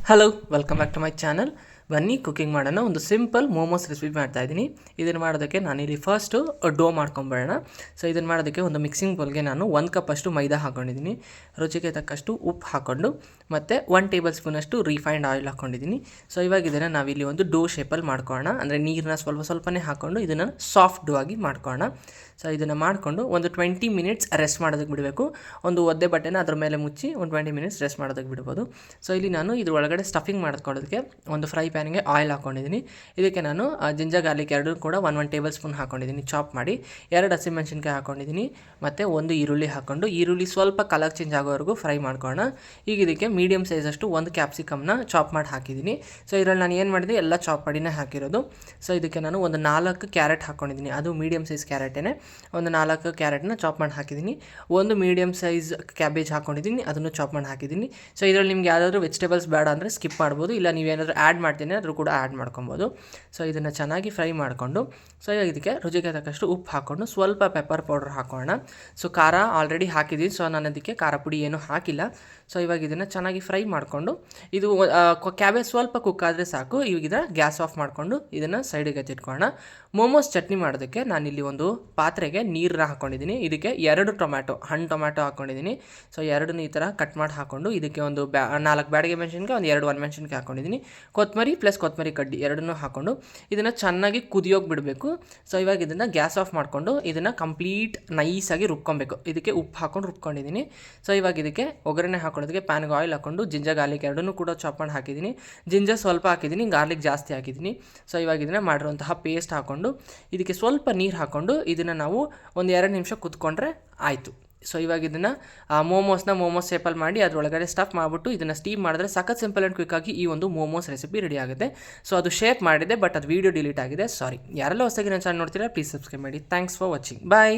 Hello, welcome back to my channel. ಬನ್ನಿ cooking ಮಾಡೋಣ. ಒಂದು ಸಿಂಪಲ್ ಮೋಮೋಸ್ ರೆಸಿಪಿ ಮಾಡ್ತಾಯಿದ್ದೀನಿ. ಇದನ್ನು ಮಾಡೋದಕ್ಕೆ ನಾನಿಲ್ಲಿ ಫಸ್ಟು ಡೋ ಮಾಡ್ಕೊಂಬೇಡೋಣ. ಸೊ ಇದನ್ನು ಮಾಡೋದಕ್ಕೆ ಒಂದು ಮಿಕ್ಸಿಂಗ್ ಬೌಲ್ಗೆ ನಾನು 1 ಕಪ್ ಅಷ್ಟು ಮೈದಾ ಹಾಕ್ಕೊಂಡಿದ್ದೀನಿ. ರುಚಿಗೆ ತಕ್ಕಷ್ಟು ಉಪ್ಪು ಹಾಕ್ಕೊಂಡು ಮತ್ತು 1 ಟೇಬಲ್ ಸ್ಪೂನಷ್ಟು ರಿಫೈನ್ಡ್ ಆಯಿಲ್ ಹಾಕ್ಕೊಂಡಿದ್ದೀನಿ. ಸೊ ಇವಾಗ ಇದನ್ನು ನಾವಿಲ್ಲಿ ಒಂದು ಡೋ ಶೇಪಲ್ಲಿ ಮಾಡ್ಕೊಳ್ಳೋಣ. ಅಂದರೆ ನೀರನ್ನ ಸ್ವಲ್ಪನೇ ಹಾಕ್ಕೊಂಡು ಇದನ್ನು ಸಾಫ್ಟ್ ಡೋ ಆಗಿ ಮಾಡ್ಕೊಳ್ಳೋಣ. ಸೊ ಇದನ್ನು ಮಾಡಿಕೊಂಡು ಒಂದು 20 ಮಿನಿಟ್ಸ್ ರೆಸ್ಟ್ ಮಾಡೋದಕ್ಕೆ ಬಿಡಬೇಕು. ಒಂದು ಒದ್ದೆ ಬಟ್ಟೆನ ಅದ್ರ ಮೇಲೆ ಮುಚ್ಚಿ ಒಂದು 20 ಮಿನಿಟ್ಸ್ ರೆಸ್ಟ್ ಮಾಡೋದಕ್ಕೆ ಬಿಡ್ಬೋದು. ಸೊ ಇಲ್ಲಿ ನಾನು ಇದ್ರ ಒಳಗಡೆ ಸ್ಟಫಿಂಗ್ ಮಾಡ್ಕೊಳ್ಳೋದಕ್ಕೆ ಒಂದು ಫ್ರೈ ಪ್ಯಾನ್ಗೆ ಆಯಿಲ್ ಹಾಕ್ಕೊಂಡಿದ್ದೀನಿ. ಇದಕ್ಕೆ ನಾನು ಜಿಂಜರ್ ಗಾರ್ಲಿಕ್ ಎರಡೂ ಕೂಡ 1 ಟೇಬಲ್ ಸ್ಪೂನ್ ಹಾಕ್ಕೊಂಡಿದ್ದೀನಿ ಚಾಪ್ ಮಾಡಿ. 2 ಹಸಿಮೆಣಸಿನ್ಕಾಯಿ ಹಾಕ್ಕೊಂಡಿದ್ದೀನಿ ಮತ್ತು 1 ಈರುಳ್ಳಿ ಹಾಕ್ಕೊಂಡು ಈರುಳ್ಳಿ ಸ್ವಲ್ಪ ಕಲರ್ ಚೇಂಜ್ ಆಗೋವರೆಗೂ ಫ್ರೈ ಮಾಡ್ಕೊಳ್ಳೋಣ. ಈಗ ಇದಕ್ಕೆ ಮೀಡಿಯಮ್ ಸೈಜಷ್ಟು 1 ಕ್ಯಾಪ್ಸಿಕಮ್ನ ಚಾಪ್ ಮಾಡಿ ಹಾಕಿದ್ದೀನಿ. ಸೊ ಇದರಲ್ಲಿ ನಾನು ಏನು ಮಾಡಿದೆ, ಎಲ್ಲ ಚಾಪ್ ಮಾಡಿನೇ ಹಾಕಿರೋದು. ಸೊ ಇದಕ್ಕೆ ನಾನು ಒಂದು 4 ಕ್ಯಾರೆಟ್ ಹಾಕ್ಕೊಂಡಿದ್ದೀನಿ. ಅದು ಮೀಡಿಯಮ್ ಸೈಜ್ ಕ್ಯಾರೆಟೇ. ಒಂದು 4 ಕ್ಯಾರೆಟ್ನ ಚಾಪ್ ಮಾಡಿ ಹಾಕಿದ್ದೀನಿ. ಒಂದು ಮೀಡಿಯಮ್ ಸೈಜ್ ಕ್ಯಾಬೇಜ್ ಹಾಕ್ಕೊಂಡಿದ್ದೀನಿ, ಅದನ್ನು ಚಾಪ್ ಮಾಡಿ ಹಾಕಿದ್ದೀನಿ. ಸೊ ಇದರಲ್ಲಿ ನಿಮ್ಗೆ ಯಾವುದಾದ್ರೂ ವೆಜಿಟೇಬಲ್ಸ್ ಬೇಡ ಅಂದರೆ ಸ್ಕಿಪ್ ಮಾಡ್ಬೋದು, ಇಲ್ಲ ನೀವೇನಾದರೂ ಆ್ಯಡ್ ಮಾಡ್ತೀನಿ ಆದರೂ ಕೂಡ ಆ್ಯಡ್ ಮಾಡ್ಕೊಬೋದು. ಸೊ ಇದನ್ನು ಚೆನ್ನಾಗಿ ಫ್ರೈ ಮಾಡಿಕೊಂಡು ಸೊ ಇದಕ್ಕೆ ರುಚಿಗೆ ತಕ್ಕಷ್ಟು ಉಪ್ಪು ಹಾಕ್ಕೊಂಡು ಸ್ವಲ್ಪ ಪೆಪ್ಪರ್ ಪೌಡರ್ ಹಾಕೋಣ. ಸೊ ಖಾರ ಆಲ್ರೆಡಿ ಹಾಕಿದ್ದೀನಿ, ಸೊ ನಾನು ಅದಕ್ಕೆ ಖಾರ ಪುಡಿ ಏನೂ ಹಾಕಿಲ್ಲ. ಸೊ ಇವಾಗ ಇದನ್ನು ಚೆನ್ನಾಗಿ ಫ್ರೈ ಮಾಡಿಕೊಂಡು ಇದು ಕ್ಯಾಬೇಜ್ ಸ್ವಲ್ಪ ಕುಕ್ ಆದರೆ ಸಾಕು. ಇವಾಗ ಗ್ಯಾಸ್ ಆಫ್ ಮಾಡಿಕೊಂಡು ಇದನ್ನು ಸೈಡಿಗೆ ಎತ್ತಿಟ್ಕೊಳ್ಳೋಣ. ಮೋಮೋಸ್ ಚಟ್ನಿ ಮಾಡೋದಕ್ಕೆ ನಾನಿಲ್ಲಿ ಒಂದು ಪಾತ್ರೆಗೆ ನೀರನ್ನ ಹಾಕ್ಕೊಂಡಿದ್ದೀನಿ. ಇದಕ್ಕೆ 2 ಟೊಮ್ಯಾಟೊ ಹಣ್ಣು ಟೊಮ್ಯಾಟೊ ಹಾಕ್ಕೊಂಡಿದ್ದೀನಿ. ಸೊ ಎರಡನ್ನೂ ಈ ಥರ ಕಟ್ ಮಾಡಿ ಹಾಕ್ಕೊಂಡು ಇದಕ್ಕೆ ಒಂದು 4 ಬ್ಯಾಡಗೆ ಮೆಣಸಿನ್ಕಾಯಿ, ಒಂದು 2 ಒಣಮೆಣಸಿನ್ಕಾಯಿ ಹಾಕ್ಕೊಂಡಿದ್ದೀನಿ. ಕೊತ್ತಂಬರಿ ಪ್ಲಸ್ ಕೊತ್ತಂಬರಿ ಕಡ್ಡಿ ಎರಡನ್ನೂ ಹಾಕ್ಕೊಂಡು ಇದನ್ನು ಚೆನ್ನಾಗಿ ಕುದಿಯೋಗಿ ಬಿಡಬೇಕು. ಸೊ ಇವಾಗ ಇದನ್ನು ಗ್ಯಾಸ್ ಆಫ್ ಮಾಡಿಕೊಂಡು ಇದನ್ನು ಕಂಪ್ಲೀಟ್ ನೈಸಾಗಿ ರುಬ್ಕೊಬೇಕು. ಇದಕ್ಕೆ ಉಪ್ಪು ಹಾಕ್ಕೊಂಡು ರುಬ್ಕೊಂಡಿದ್ದೀನಿ. ಸೊ ಇವಾಗ ಇದಕ್ಕೆ ಒಗ್ಗರಣೆ ಹಾಕೊಳ್ಳೋದಕ್ಕೆ ಪ್ಯಾನ್ಗೆ ಆಯಿಲ್ ಹಾಕ್ಕೊಂಡು ಜಿಂಜರ್ ಗಾರ್ಲಿಕ್ ಎರಡನ್ನೂ ಕೂಡ ಚಾಪ್ ಮಾಡಿ ಹಾಕಿದ್ದೀನಿ. ಜಿಂಜರ್ ಸ್ವಲ್ಪ ಹಾಕಿದ್ದೀನಿ, ಗಾರ್ಲಿಕ್ ಜಾಸ್ತಿ ಹಾಕಿದ್ದೀನಿ. ಸೊ ಇವಾಗ ಇದನ್ನು ಮಾಡಿರುವಂತಹ ಪೇಸ್ಟ್ ಹಾಕ್ಕೊಂಡು ಇದಕ್ಕೆ ಸ್ವಲ್ಪ ನೀರು ಹಾಕ್ಕೊಂಡು ಇದನ್ನು ನಾವು ಒಂದು 2 ನಿಮಿಷ ಕುತ್ಕೊಂಡ್ರೆ ಆಯಿತು. ಸೊ ಇವಾಗ ಇದನ್ನು ಮೋಮೋಸ್ ಶೇಪಲ್ಲಿ ಮಾಡಿ ಅದರೊಳಗಡೆ ಸ್ಟಫ್ ಮಾಡಿಬಿಟ್ಟು ಇದನ್ನು ಸ್ಟೀಮ್ ಮಾಡಿದ್ರೆ ಸಖತ್ ಸಿಂಪಲ್ ಆ್ಯಂಡ್ ಕ್ವಿಕ್ಕಾಗಿ ಈ ಒಂದು ಮೋಮೋಸ್ ರೆಸಿಪಿ ರೆಡಿ ಆಗುತ್ತೆ. ಸೊ ಅದು ಶೇಪ್ ಮಾಡಿದೆ, ಬಟ್ ಅದು ವೀಡಿಯೋ ಡಿಲೀಟ್ ಆಗಿದೆ, ಸಾರಿ. ಯಾರೆಲ್ಲ ಹೊಸದಾಗಿ ನನ್ನ ಚಾನಲ್ ನೋಡ್ತೀರಾ ಪ್ಲೀಸ್ ಸಬ್ಸ್ಕ್ರೈಬ್ ಮಾಡಿ. Thanks for watching. ಬಾಯ್.